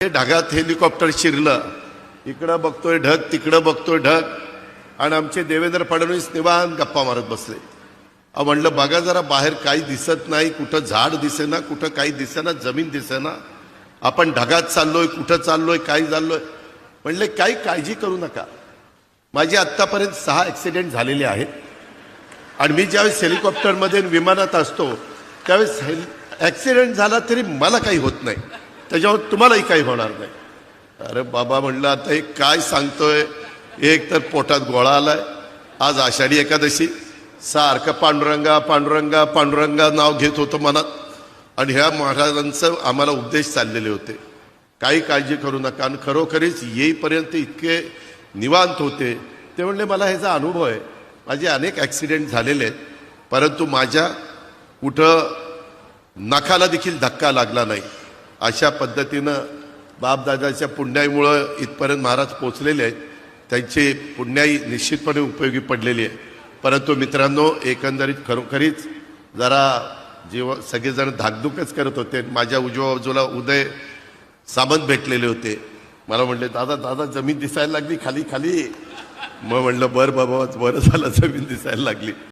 हे ढगात हेलिकॉप्टर शिरलं, इकडं बघतोय ढग, तिकडं बघतोय ढग, आणि आमचे देवेंद्र फडणवीस निवांत गप्पा मारत बसले. म्हणलं बघा जरा बाहेर काही दिसत नाही, कुठं झाड दिसेना, कुठं काही दिसेना, जमीन दिसेना, आपण ढगात चाललोय, कुठं चाललोय, काय चाललोय. म्हणले काही काळजी करू नका. माझे आत्तापर्यंत 6 ॲक्सिडेंट झालेले आहेत, आणि मी ज्यावेळेस हेलिकॉप्टरमध्ये विमानात असतो त्यावेळेस ॲक्सिडेंट झाला तरी मला काही होत नाही, त्याच्यावर तुम्हालाही काही होणार नाही. अरे बाबा म्हणलं आता हे काय सांगतोय. एक तर पोटात गोळा आलाय, आज आषाढी एकादशी, सारखं पांडुरंगा पांडुरंगा पांडुरंगा नाव घेत होतं मनात, आणि ह्या महाराजांचं आम्हाला उपदेश चाललेले होते, काही काळजी करू नका. आणि खरोखरीच येईपर्यंत इतके निवांत होते. ते म्हणले मला ह्याचा अनुभव आहे, माझे अनेक ॲक्सिडेंट झालेले आहेत, परंतु माझ्या कुठं नखाला देखील धक्का लागला नाही. अशा पद्धतीनं बापदादाच्या पुण्याईमुळं इथपर्यंत महाराज पोचलेले आहेत. त्यांची पुण्याई निश्चितपणे उपयोगी पडलेली आहे. परंतु मित्रांनो, एकंदरीत खरोखरीच जरा सगळेजण धाकधूकच करत होते. माझ्या उजव्या बाजूला उदय सामंत भेटलेले होते. मला म्हणले दादा दादा जमीन दिसायला लागली खाली खाली. मग म्हणलं बरं बाबा, बरं झालं जमीन दिसायला लागली.